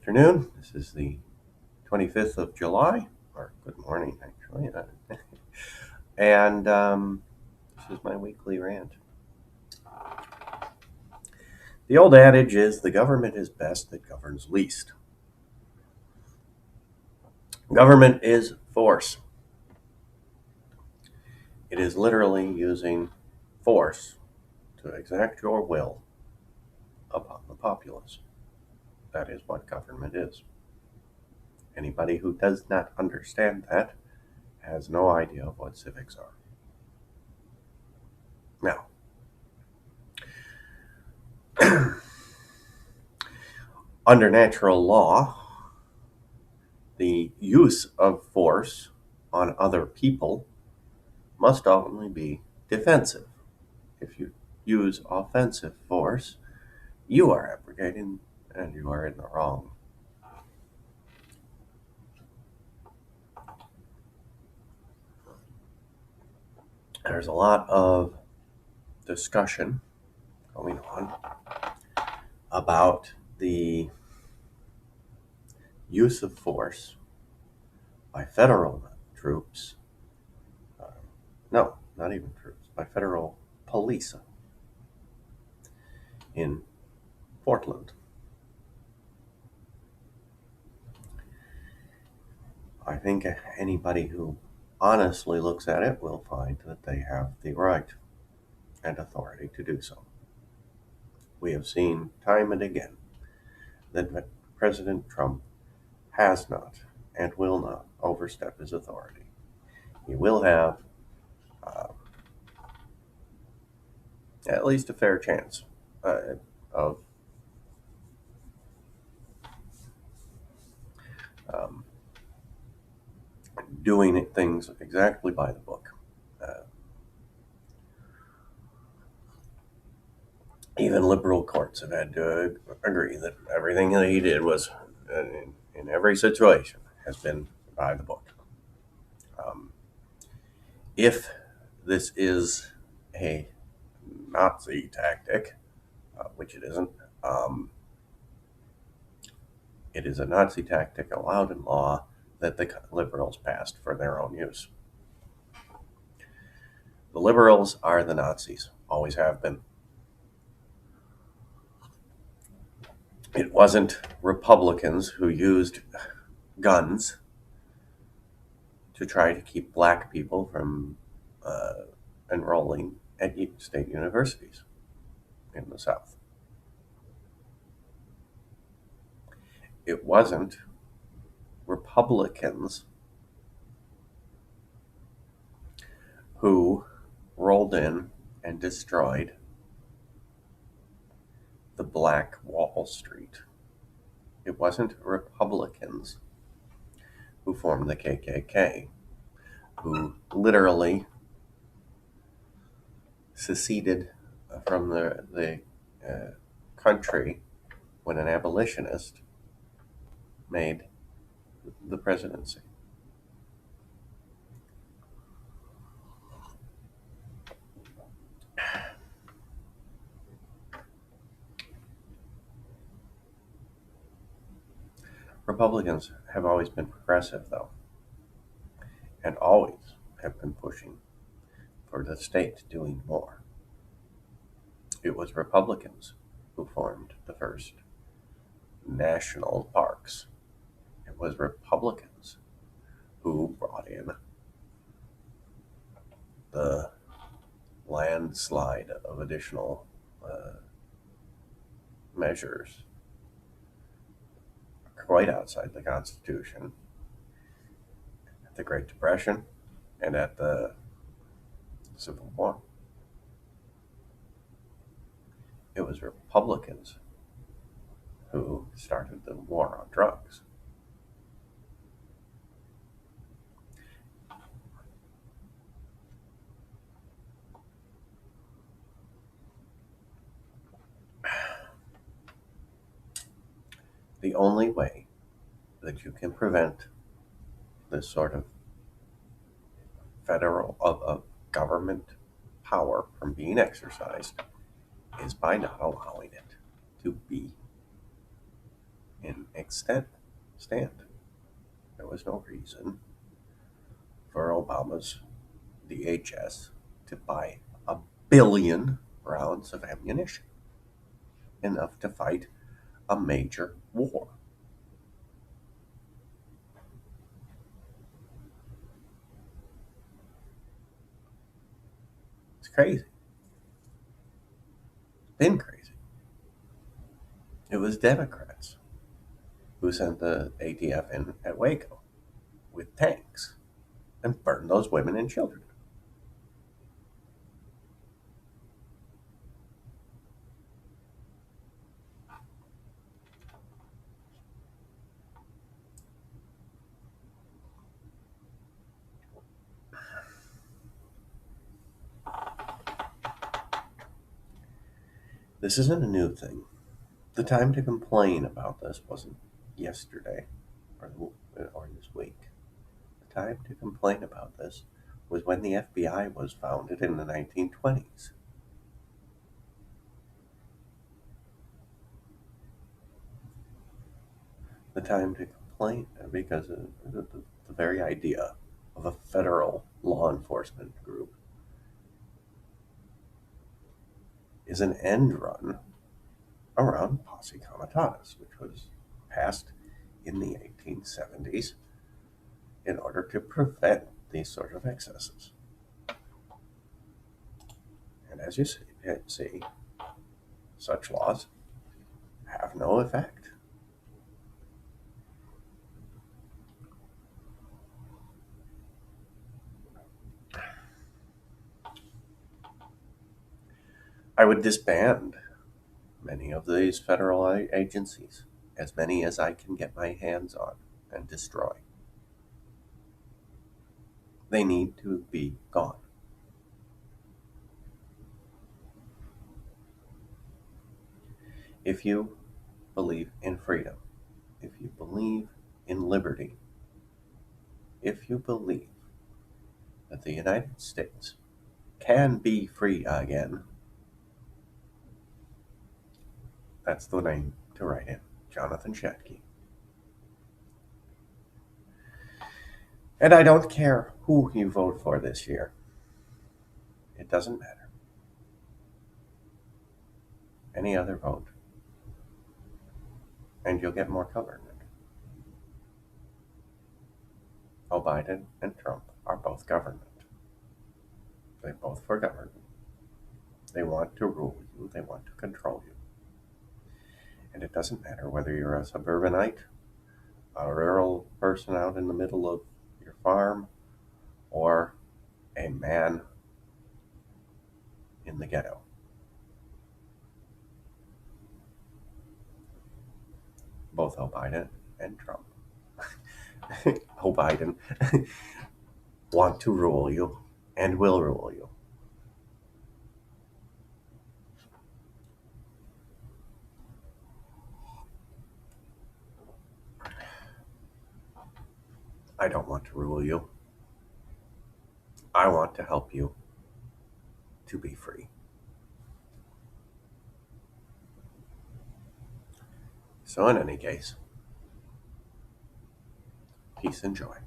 afternoon. This is the 25th of July, or good morning, actually. And this is my weekly rant. The old adage is the government is best that governs least. Government is force. It is literally using force to exact your will upon the populace. That is what government is. Anybody who does not understand that has no idea of what civics are. Now, under natural law, the use of force on other people must only be defensive. If you use offensive force, you are abrogating and you are in the wrong. There's a lot of discussion going on about the use of force by federal troops. No, not even troops, by federal police in Portland. I think anybody who honestly looks at it will find that they have the right and authority to do so. We have seen time and again that President Trump has not and will not overstep his authority. He will have uh, at least a fair chance of um, doing things exactly by the book. Uh, Even liberal courts have had to agree that everything that he did was, in every situation, has been by the book. Um, if this is a Nazi tactic, which it isn't, um, it is a Nazi tactic allowed in law that the liberals passed for their own use. The liberals are the Nazis, always have been. It wasn't Republicans who used guns to try to keep black people from enrolling at state universities in the South. It wasn't Republicans who rolled in and destroyed the Black Wall Street. It wasn't Republicans who formed the KKK, who literally seceded from the country when an abolitionist made the presidency. Republicans have always been progressive, though, and always have been pushing for the state doing more. It was Republicans who formed the first national parks. It was Republicans who brought in the landslide of additional measures quite outside the Constitution at the Great Depression and at the Civil War. It was Republicans who started the war on drugs. The only way that you can prevent this sort of federal of government power from being exercised is by not allowing it to be in extent stand. There was no reason for Obama's DHS to buy 1 billion rounds of ammunition, enough to fight a major war. It's crazy. It's been crazy. It was Democrats who sent the ATF in at Waco with tanks and burned those women and children. This isn't a new thing. The time to complain about this wasn't yesterday or this week. The time to complain about this was when the FBI was founded in the 1920s. The time to complain because of the very idea of a federal law enforcement group is an end run around posse comitatus, which was passed in the 1870s in order to prevent these sort of excesses. And as you see, such laws have no effect. I would disband many of these federal agencies, as many as I can get my hands on and destroy. They need to be gone. If you believe in freedom, if you believe in liberty, if you believe that the United States can be free again, that's the name to write in. Jonathan Shetke. And I don't care who you vote for this year. It doesn't matter. Any other vote, and you'll get more government. Oh, Biden and Trump are both government. They both for government. They want to rule you. They want to control you. And it doesn't matter whether you're a suburbanite, a rural person out in the middle of your farm, or a man in the ghetto. Both Joe Biden and Trump. Joe Biden want to rule you and will rule you. I don't want to rule you. I want to help you to be free. So, in any case, peace and joy.